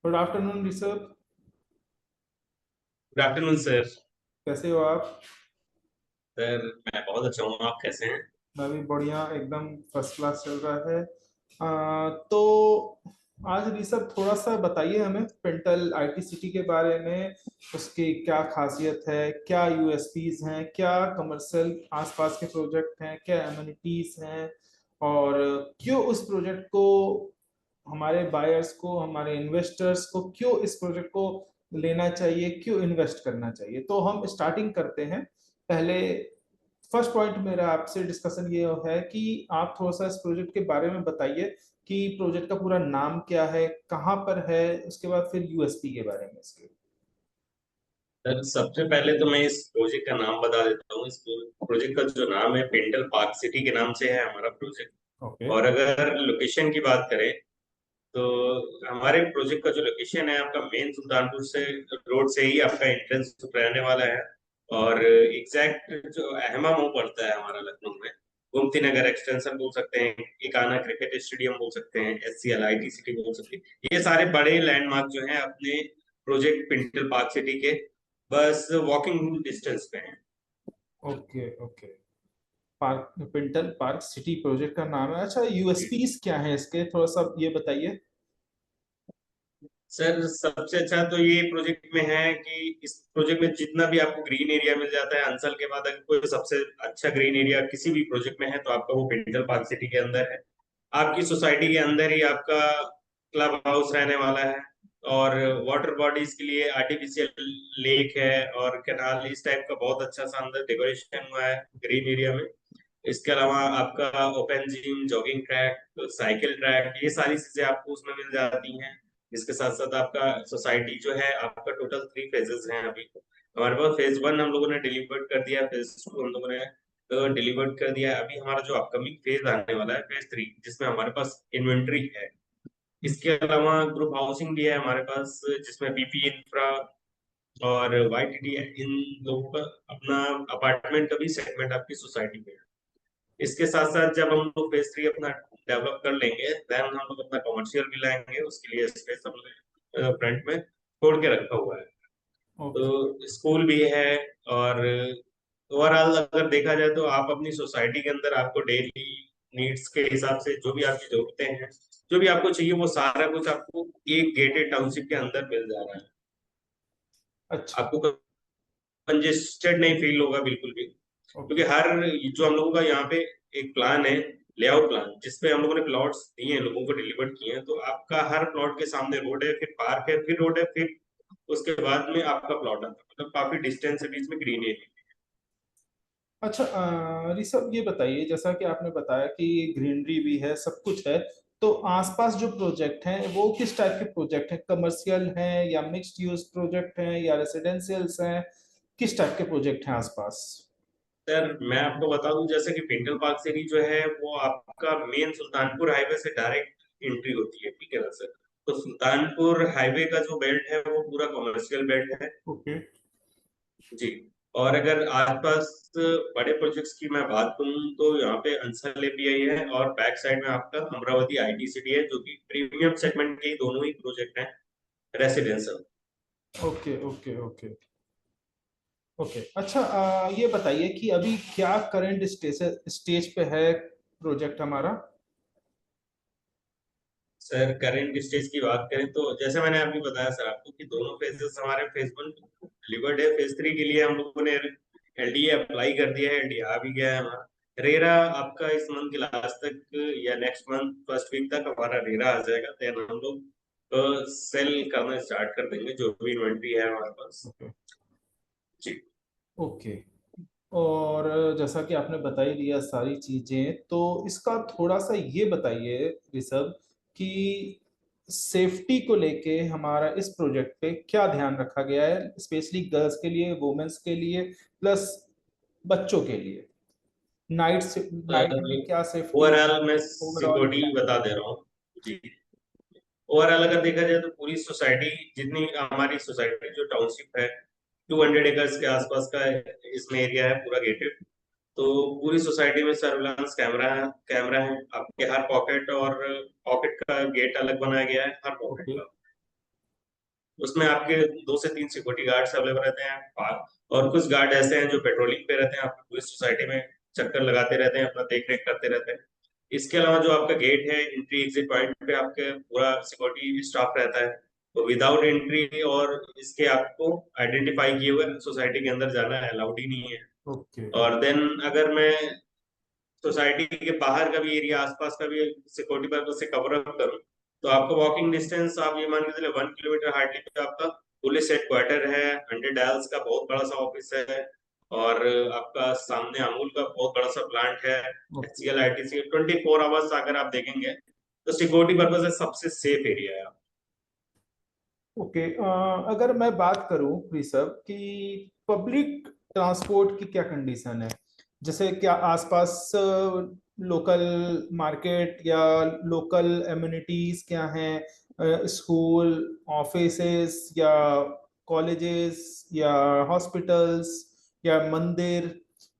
Good afternoon Rishabh. Good afternoon sir. कैसे हो आप? सर मैं बहुत अच्छा हूँ, आप कैसे हैं? मैं भी बढ़िया, एकदम फर्स्ट क्लास चल रहा है। तो आज ऋषभ थोड़ा सा बताइए हमें पेंटल आईटी सिटी के बारे में। उसकी क्या खासियत है, क्या यूएसपीज हैं, क्या कमर्शियल आसपास के प्रोजेक्ट हैं, क्या एमिनिटीज हैं, और क्यों उस प्रोजेक्ट को हमारे बायर्स को, हमारे इन्वेस्टर्स को क्यों इस प्रोजेक्ट को लेना चाहिए, क्यों इन्वेस्ट करना चाहिए। तो हम स्टार्टिंग करते हैं। पहले फर्स्ट पॉइंट मेरा आपसे डिस्कशन ये है कि आप थोड़ा सा इस प्रोजेक्ट के बारे में बताइए कि प्रोजेक्ट का पूरा नाम क्या है, कहाँ पर है, उसके बाद फिर यूएसपी के बारे में इसके। सर सबसे पहले तो मैं इस प्रोजेक्ट का नाम बता देता हूँ। इस प्रोजेक्ट का जो नाम है पेंटल पार्क सिटी के नाम से है हमारा प्रोजेक्ट। ओके। और अगर लोकेशन की बात करें तो हमारे प्रोजेक्ट का जो लोकेशन है आपका मेन सुल्तानपुर से रोड से ही आपका एंट्रेंस रहने वाला है। और एग्जैक्ट जो अहमा मोड़ पड़ता है हमारा लखनऊ में, गोमती नगर एक्सटेंशन बोल सकते हैं, इकाना क्रिकेट स्टेडियम बोल सकते हैं, SCL IT सिटी बोल सकते हैं। ये सारे बड़े लैंडमार्क जो हैं अपने प्रोजेक्ट पिंटल पार्क सिटी के बस वॉकिंग डिस्टेंस पे हैं। Okay okay. Park, pintail park city project का नाम है। अच्छा, जी यूएसपीज क्या है इसके, थोड़ा सा ये बताइए। सर, सबसे अच्छा तो ये प्रोजेक्ट में है कि इस प्रोजेक्ट में जितना भी आपको ग्रीन एरिया मिल जाता है अंसल के बाद, अगर कोई सबसे अच्छा ग्रीन एरिया किसी भी प्रोजेक्ट में है तो आपका वो पिंटल पार्क सिटी के अंदर है। आपकी सोसाइटी के अंदर ही आपका क्लब हाउस रहने वाला है। और वाटर बॉडीज के लिए आर्टिफिशियल लेक है और कैनाल, इस टाइप का बहुत अच्छा शानदार डेकोरेशन हुआ है ग्रीन एरिया में। इसके अलावा आपका open gym, jogging track, cycle track, ये सारी चीजें आपको उसमें मिल जाती हैं। इसके साथ साथ आपका सोसाइटी जो है, आपका टोटल 3 फेजेस हैं अभी। हमारे पास फेज 1 हम लोगों ने डिलीवर्ड कर दिया है, फेज 2 हम लोगों ने डिलीवर्ड कर दिया है। अभी हमारा जो अपकमिंग फेज आने वाला है फेज 3, जिसमें हमारे पास इन्वेंट्री है। इसके अलावा ग्रुप हाउसिंग भी है हमारे पास, जिसमें BP इंफ्रा और YTD इन लोगों का अपना अपार्टमेंट का भी सेगमेंट आपकी सोसाइटी में है। इसके साथ साथ जब हम लोग फेज 3 अपना डेवलप कर लेंगे, देन हम लोग अपना कमर्शियल भी लाएंगे। उसके लिए स्पेस हमने फ्रंट में छोड़ के रखा हुआ है। ओके। तो स्कूल भी है। और ओवरऑल अगर देखा जाए तो आप अपनी सोसाइटी के अंदर आपको डेली नीड्स के हिसाब से जो भी आपकी जरूरतें हैं, जो भी आपको चाहिए, वो सारा कुछ आपको एक गेटेड टाउनशिप के अंदर मिल जा रहा है। अच्छा। आपको कंजेस्टेड नहीं फील होगा बिल्कुल भी, क्योंकि ओके। हर जो हम लोगों का यहाँ पे एक प्लान है, लेआउट प्लान, जिसपे हम लोगों ने प्लॉट्स दिए हैं, लोगों को डिलीवर किए हैं। तो आपका हर प्लॉट के सामने रोड है, फिर पार्क है, फिर रोड है, फिर उसके बाद में आपका प्लॉट आता है। मतलब काफी डिस्टेंस है बीच में, ग्रीन एरिया। अच्छा, ऋषभ ये बताइए, जैसा कि आपने बताया कि ग्रीनरी भी है, सब कुछ है, तो आसपास जो प्रोजेक्ट हैं वो किस टाइप के प्रोजेक्ट हैं? कमर्शियल हैं या मिक्स्ड यूज प्रोजेक्ट हैं या रेसिडेंशियल्स हैं? किस टाइप के प्रोजेक्ट हैं आसपास? सर मैं आपको बता दूं, जैसे कि पिंटल पार्क सिटी जो है वो आपका मेन सुल्तानपुर हाईवे से डायरेक्ट एंट्री होती है, ठीक है ना सर? तो सुल्तानपुर हाईवे का जो बेल्ट है वो पूरा कमर्शियल बेल्ट है। ओके। जी। और अगर आसपास बड़े प्रोजेक्ट्स की मैं बात करूं तो यहाँ पे अंसल API है, और बैक साइड में आपका अमरावती IT सिटी है, जो कि प्रीमियम सेगमेंट के ही दोनों ही प्रोजेक्ट हैं, residential. Okay okay okay okay. अच्छा, ये बताइए कि अभी क्या करंट स्टेज स्टेज पे है प्रोजेक्ट हमारा? सर करंट स्टेज की बात करें तो जैसे मैंने अभी बताया सर आपको कि दोनों फेजेस हमारे फेज 1 डिलीवर्ड है। फेज 3 के लिए हम लोगों ने LDA अप्लाई कर दिया है, LDA आ भी गया है हमारा। रेरा आपका इस मंथ के लास्ट तक या नेक्स्ट मंथ फर्स्ट वीक तक हमारा रेरा आ जाएगा। देन हम लोग सेल करना स्टार्ट कर देंगे जो भी इन्वेंट्री है हमारे पास। ओके जी ओके। और जैसा कि आपने बता ही दिया सारी चीजें, तो इसका थोड़ा सा ये बताइए ऋषभ कि सेफ्टी को लेके हमारा इस प्रोजेक्ट पे क्या ध्यान रखा गया है, स्पेशली गर्ल्स के लिए, वुमेन्स के लिए, प्लस बच्चों के लिए। नाइट से सर, नाइट में क्या सेफ्टी है ओवरऑल मैं ओवरऑल? सिक्योरिटी बता दे रहा हूँ। जी। ओवरऑल अगर देखा जाए तो पूरी सोसाइटी, जितनी हमारी सोसाइटी जो टाउनशिप है, 200 एकर्स के आसपास का इसमें एरिया है, पूरा गेटेड। तो पूरी सोसाइटी में सर्विलांस कैमरा है आपके हर पॉकेट, और पॉकेट का गेट अलग बनाया गया है हर पॉकेट ओके का। उसमें आपके 2 से 3 सिक्योरिटी गार्ड्स अवेलेबल रहते हैं, और कुछ गार्ड ऐसे हैं जो पेट्रोलिंग पे रहते हैं, आपकी पूरी सोसाइटी में चक्कर लगाते रहते हैं, अपना देख रेख करते रहते हैं। इसके अलावा जो आपका गेट है, एंट्री एग्जिट पॉइंट पे आपके पूरा सिक्योरिटी स्टाफ रहता है। तो विदाउट एंट्री और इसके आपको आइडेंटिफाई किए हुए सोसाइटी के अंदर जाना अलाउड ही नहीं है। ओके और देन अगर मैं सोसाइटी के बाहर का भी एरिया, आसपास का भी सिक्योरिटी पर्पज से कवर अप करूं, तो आपको वॉकिंग डिस्टेंस आप ये मान के चले 1 किलोमीटर हार्डली पे आपका पुलिस हेडक्वार्टर है, 100 डायल्स का बहुत बड़ा सा ऑफिस है, और आपका सामने अमूल का बहुत बड़ा सा प्लांट है, ओके एचसीएल आईटीसी 24 आवर्स अगर आप देखेंगे तो सिक्योरिटी पर्पज से सबसे सेफ एरिया है। ओके। अगर मैं बात करूं ऋषभ कि पब्लिक ट्रांसपोर्ट की क्या कंडीशन है, जैसे क्या आसपास लोकल मार्केट या लोकल एम्यूनिटीज क्या हैं, स्कूल, ऑफिसेस या कॉलेजेस या हॉस्पिटल्स या मंदिर,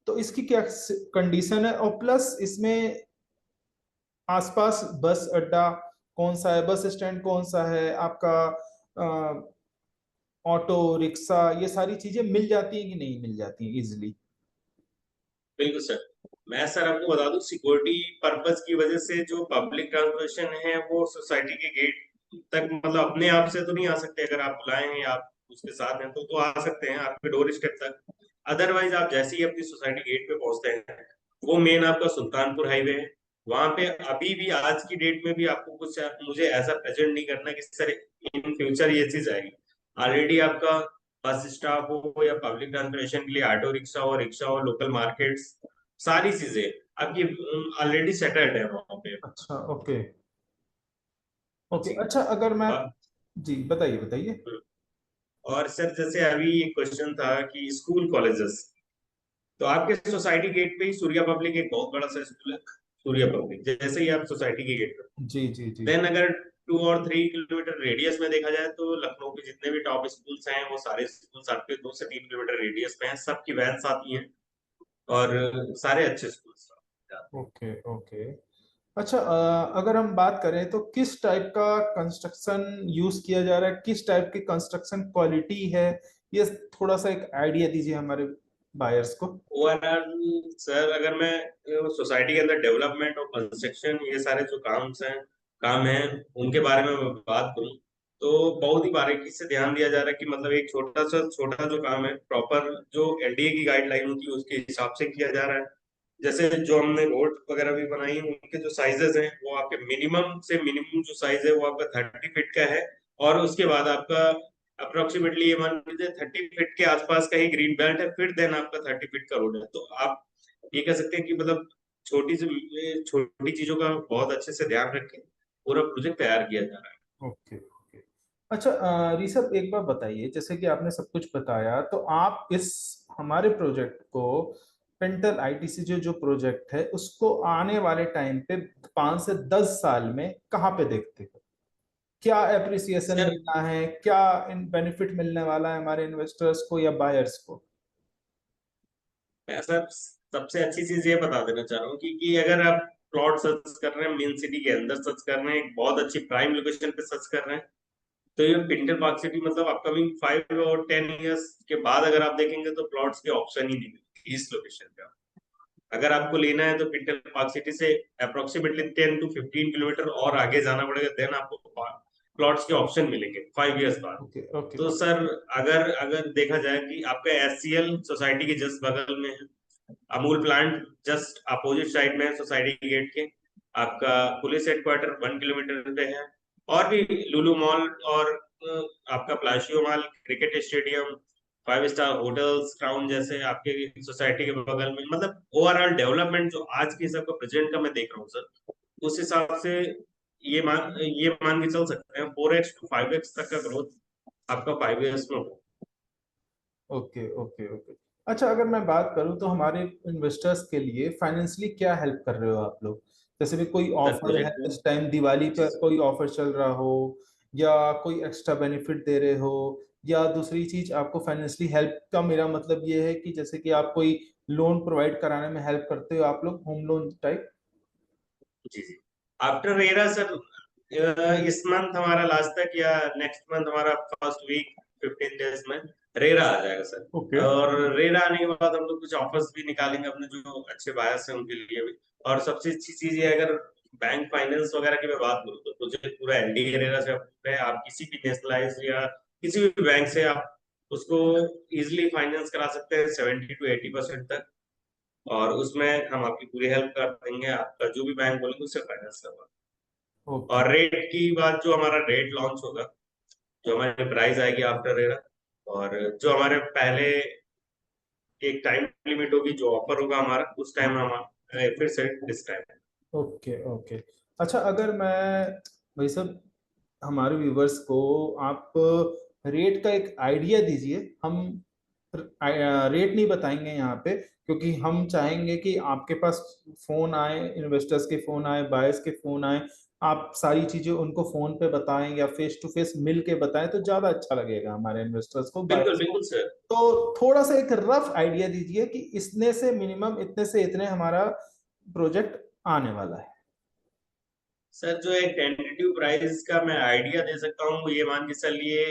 तो इसकी क्या कंडीशन है, और प्लस इसमें आसपास बस अड्डा कौन सा है, बस स्टैंड कौन सा है आपका, ऑटो रिक्शा, ये सारी चीजें मिल जाती हैं कि नहीं मिल जाती हैं इजिली? बिल्कुल सर। मैं सर आपको बता दूं, सिक्योरिटी पर्पज की वजह से जो पब्लिक ट्रांसपोर्टेशन है वो सोसाइटी के गेट तक मतलब अपने आप से तो नहीं आ सकते, अगर आप बुलाए हैं या आप उसके साथ हैं तो आ सकते हैं आपके डोर स्टेप तक। अदरवाइज आप जैसे ही अपनी सोसाइटी गेट पे पहुंचते हैं, वो मेन आपका सुल्तानपुर हाईवे है। वहां पे अभी भी आज की डेट में भी आपको कुछ मुझे ऐसा प्रेजेंट नहीं करना कि सर इन फ्यूचर ये चीज आएगी। ऑलरेडी आपका बस स्टॉप हो या पब्लिक ट्रांसपोर्टेशन के लिए ऑटो रिक्शा हो, रिक्शा हो, लोकल मार्केट्स, सारी चीजें आपकी ऑलरेडी सेटल्ड है वहां पे। अच्छा ओके। ओके जी। अच्छा, अगर मैं, और जी बताइए बताइए। और सर जैसे अभी एक क्वेश्चन था कि स्कूल कॉलेजेस, तो आपके सोसाइटी गेट पे ही सूर्या पब्लिक एक बहुत बड़ा सा स्कूल है, सूर्या पब्लिक, जैसे ही आप सोसाइटी के गेट पे। जी जी जी। देन अगर 2 और 3 किलोमीटर रेडियस में देखा जाए तो लखनऊ के जितने भी टॉप स्कूल्स हैं वो सारे स्कूल्स आपके 2 से 3 किलोमीटर रेडियस में हैं, सबकी वैन्स आती हैं, और सारे अच्छे स्कूल्स। Okay okay. अच्छा, अगर हम बात करें तो किस टाइप का कंस्ट्रक्शन यूज किया जा रहा है, किस टाइप की कंस्ट्रक्शन क्वालिटी है, ये थोड़ा सा एक आइडिया दीजिए हमारे बायर्स को। ओवरऑल सर अगर मैं सोसाइटी के अंदर डेवलपमेंट और कंस्ट्रक्शन ये सारे जो काम हैं उनके बारे में मैं बात करूं, तो बहुत ही बारीकी से ध्यान दिया जा रहा है कि मतलब एक छोटा जो काम है प्रॉपर जो एनडीए की गाइडलाइन होती है उसके हिसाब से किया जा रहा है। जैसे जो हमने रोड वगैरह भी बनाई है उनके जो साइजेस हैं वो आपके मिनिमम से मिनिमम जो साइज है वो आपका 30 फीट का है, और उसके बाद आपका अप्रोक्सीमेटली ये मान लीजिए 30 फीट के आसपास का ही ग्रीन बेल्ट है, फिर देन आपका 30 फीट का रोड है। तो आप ये कह सकते हैं कि मतलब छोटी चीजों का बहुत अच्छे से ध्यान रख के पूरा प्रोजेक्ट तैयार किया जा रहा है। Okay okay. अच्छा, ऋषभ एक बार बताइए, जैसे कि आपने सब कुछ बताया, तो आप इस हमारे प्रोजेक्ट को, पेंटल आईटीसी जो जो प्रोजेक्ट है उसको आने वाले टाइम पे 5 से 10 साल में कहाँ पे देखते हो? क्या एप्रिसिएशन सर मिलना है, क्या इन बेनिफिट मिलने वाला है हमारे इन्वेस्टर्स को या बायर्स को? मैं सर सबसे अच्छी चीज ये बता देना चाह रहा हूँ कि अगर आप प्लॉट सर्च कर रहे हैं, मेन सिटी के अंदर सर्च कर रहे हैं, एक बहुत अच्छी प्राइम लोकेशन पे सर्च कर रहे हैं, तो ये पिंटल पार्क सिटी मतलब अपकमिंग 5 और 10 ईयर्स के बाद अगर आप देखेंगे तो प्लॉट्स के ऑप्शन ही नहीं मिलेंगे इस लोकेशन पे। अगर आपको लेना है तो पिंटल पार्क सिटी से अप्रोक्सीमेटली 10 to 15 किलोमीटर और आगे जाना पड़ेगा, देन आपको प्लॉट्स के ऑप्शन मिलेंगे 5 ईयर्स बाद। ओके ओके तो सर अगर अगर देखा जाए कि आपका एससीएल सोसाइटी के जस्ट बगल में है, Amul plant just opposite side में है सोसाइटी गेट के, आपका पुलिस हेडक्वार्टर 1 किलोमीटर पे है, और भी लुलु मॉल और आपका Palassio mall, cricket stadium, 5 star hotels, crown जैसे आपके सोसाइटी के बगल में, मतलब ओवरऑल डेवलपमेंट जो आज के हिसाब का प्रेजेंट का मैं देख रहा हूँ सर, उस हिसाब से ये मान के चल सकते हैं 4x to 5x तक का ग्रोथ आपका 5 ईयर्स में हो। Okay okay okay. अच्छा, अगर मैं बात करूं तो हमारे इन्वेस्टर्स के लिए फाइनेंशियली क्या हेल्प कर रहे हो आप लोग? जैसे भी कोई सर ऑफर है प्रोजेक्ट में इस टाइम दिवाली जी पर, कोई ऑफर चल रहा हो, या कोई एक्स्ट्रा बेनिफिट दे रहे हो, या दूसरी चीज आपको फाइनेंशियली हेल्प का मेरा मतलब ये है कि जैसे कि आप कोई लोन प्रोवाइड कराने में हेल्प करते हो आप लोग, होम लोन टाइप? जी जी आफ्टर रेरा सर इस मंथ हमारा लास्ट तक या नेक्स्ट मंथ हमारा फर्स्ट वीक 15 डेज में रेरा आ जाएगा ओके। सर। और रेरा आने के बाद हम लोग कुछ ऑफर्स भी निकालेंगे अपने जो अच्छे बायर्स हैं उनके लिए भी। और सबसे अच्छी चीज ये है, अगर बैंक फाइनेंस वगैरह की मैं बात करूँ तो प्रोजेक्ट पूरा एनडीए रेरा से approved है। आप किसी भी नेशनलाइज या किसी भी बैंक से आप उसको इजिली फाइनेंस करा सकते हैं 70 to 80% तक। और उसमें हम आपकी पूरी हेल्प कर देंगे, आपका जो भी बैंक बोलेंगे उससे फाइनेंस करवा। ओके। और रेट की बात, जो हमारा रेट लॉन्च होगा, जो हमारी प्राइस आएगी आफ्टर रेरा, और जो हमारे पहले एक टाइम लिमिट होगी, जो ऑफर होगा हमारा उस टाइम हम फिर से डिस टाइम। ओके। ओके। अच्छा, अगर मैं भाई साहब, हमारे व्यूवर्स को आप रेट का एक आइडिया दीजिए। हम रेट नहीं बताएंगे यहाँ पे, क्योंकि हम चाहेंगे कि आपके पास फोन आए, इन्वेस्टर्स के फोन आए, बायर्स के फोन आए, आप सारी चीजें उनको फोन पे बताएं या फेस टू फेस मिल के बताएं तो ज्यादा अच्छा लगेगा हमारे इन्वेस्टर्स को, बिल्कुल बायर्स को। बिल्कुल सर। तो थोड़ा सा एक रफ आइडिया दीजिए कि इसने से मिनिमम इतने से इतने हमारा प्रोजेक्ट आने वाला है। सर जो एक टेंटेटिव प्राइस का मैं आइडिया दे सकता हूँ, ये मान के चलिए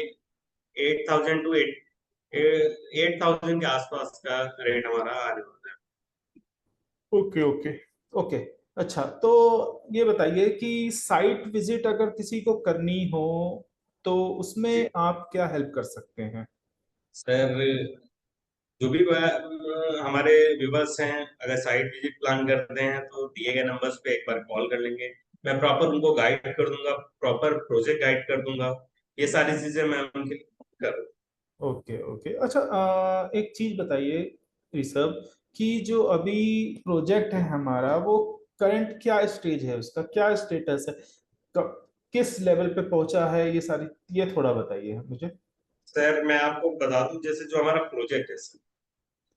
8,000 के आसपास का रेट हमारा आने वाला है। ओके। ओके। ओके। अच्छा, तो ये बताइए कि साइट विजिट अगर किसी को करनी हो तो जी उसमें आप क्या हेल्प कर सकते हैं? सर, जो भी हमारे व्यूवर्स हैं, अगर साइट विजिट प्लान करते हैं तो दिए गए नंबर्स पे एक बार कॉल कर लेंगे। मैं प्रॉपर उनको गाइड कर दूंगा, प्रॉपर प्रोजेक्ट गाइड कर दूंगा। ये सारी चीजें मैं उनके लिए कर। ओके। ओके। अच्छा, एक चीज बताइए ऋषभ, कि जो अभी प्रोजेक्ट है हमारा वो करंट क्या स्टेज है, उसका क्या स्टेटस है, किस लेवल पे पहुंचा है, ये सारी, ये थोड़ा बताइए मुझे। सर मैं आपको बता दूं, जैसे जो हमारा प्रोजेक्ट है सर,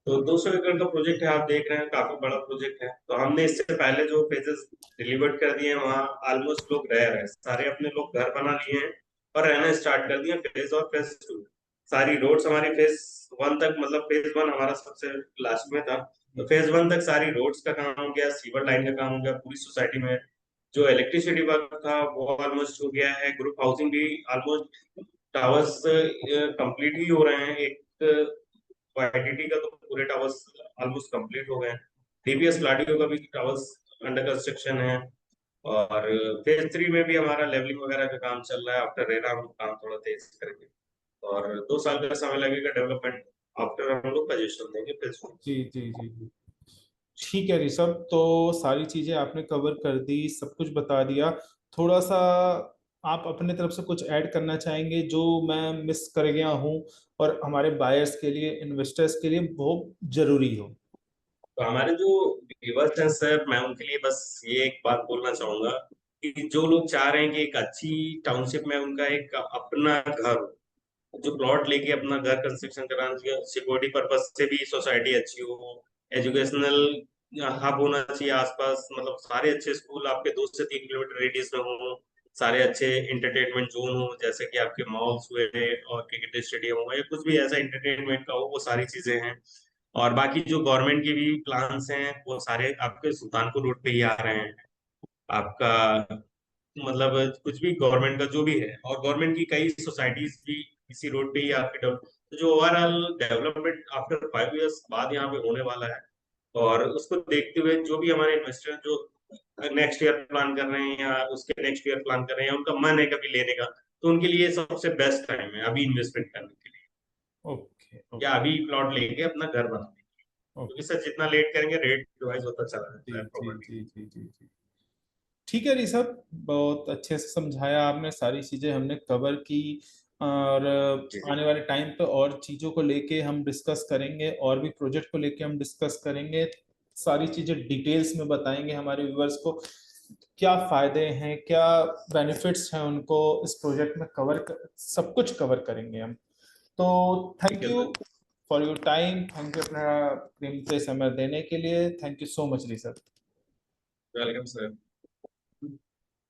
तो 200 एकड़ का प्रोजेक्ट है, आप देख रहे हैं काफी बड़ा प्रोजेक्ट है। तो हमने इससे पहले जो फेजेस डिलीवर्ड कर दिए हैं, वहाँ ऑलमोस्ट लोग रह रहे हैं, सारे अपने लोग घर बना लिए हैं और रहना स्टार्ट कर दिए। फेज और फेज टू, सारी रोड्स हमारी फेज वन तक, मतलब फेज वन हमारा सबसे लास्ट में था, तो फेज वन तक सारी रोड्स का काम हो गया, सीवर लाइन का काम हो गया पूरी सोसाइटी में। जो इलेक्ट्रिसिटी वर्क था वो ऑलमोस्ट हो गया है। ग्रुप हाउसिंग भी ऑलमोस्ट, टावर्स कंप्लीट ही हो रहे हैं। एक वाईटीटी का तो पूरे टावर्स ऑलमोस्ट कंप्लीट हो गए हैं। डीपीएस प्लाटियो का भी टावर्स अंडर कंस्ट्रक्शन है। और फेज थ्री में भी हमारा लेवलिंग वगैरह का काम चल रहा है। आफ्टर रेरा हम काम थोड़ा तेज करेंगे और 2 साल का समय लगेगा डेवलपमेंट। आफ्टर हम लोग पोजीशन देंगे फेज टू। जी जी जी जी। ठीक है ऋषभ, तो सारी चीजें आपने कवर कर दी, सब कुछ बता दिया। थोड़ा सा आप अपने तरफ से कुछ ऐड करना चाहेंगे जो मैं मिस कर गया हूँ और हमारे बायर्स के लिए, इन्वेस्टर्स के लिए बहुत जरूरी हो? तो हमारे जो व्यूवर्स हैं सर, मैं उनके लिए बस ये एक बात बोलना चाहूंगा कि जो लोग चाह रहे हैं कि एक अच्छी टाउनशिप में उनका एक अपना घर हो, जो प्लॉट लेके अपना घर कंस्ट्रक्शन कराना चाहिए, सिक्योरिटी पर्पज से भी सोसाइटी अच्छी हो, एजुकेशनल हब होना चाहिए आसपास, मतलब सारे अच्छे स्कूल आपके 2 से 3 किलोमीटर रेडियस में हो, सारे अच्छे इंटरटेनमेंट जोन हो, जैसे कि आपके मॉल्स हुए और क्रिकेट स्टेडियम हो या कुछ भी ऐसा इंटरटेनमेंट का हो, वो सारी चीजें हैं। और बाकी जो गवर्नमेंट के भी प्लान्स हैं वो सारे आपके सुल्तानपुर रोड पे ही आ रहे हैं। आपका मतलब कुछ भी गवर्नमेंट का जो भी है, और गवर्नमेंट की कई सोसाइटीज भी इसी रोड पे ही आपके डेवलप, तो जो ओवरऑल डेवलपमेंट आफ्टर 5 इयर्स बाद यहाँ पे होने वाला है। और उसको देखते हुए जो भी हमारे इन्वेस्टर जो नेक्स्ट ईयर प्लान कर रहे हैं या उसके नेक्स्ट ईयर प्लान कर रहे हैं, उनका मन है कभी लेने का, तो उनके लिए सबसे बेस्ट टाइम है अभी इन्वेस्टमेंट करने के लिए, ओके। या ओके। अभी प्लॉट लेके अपना घर बनाने, क्योंकि ओके। सर जितना लेट करेंगे रेट रिवाइज होता चला जी जाता है जी प्रॉपर्टी। जी जी जी जी। ठीक है ऋषभ, बहुत अच्छे से समझाया आपने, सारी चीजें हमने कवर की। और जी जी आने वाले टाइम पे और चीजों को लेके हम डिस्कस करेंगे, और भी प्रोजेक्ट को लेके हम डिस्कस करेंगे। सारी चीजें डिटेल्स में बताएंगे हमारे व्यूवर्स को, क्या फायदे हैं, क्या बेनिफिट्स हैं उनको इस प्रोजेक्ट में, सब कुछ कवर करेंगे हम। तो ठीक थैंक है you sir. For your time, thank you अपना कीमती समय देने के लिए, thank you so much Rishabh. Welcome sir.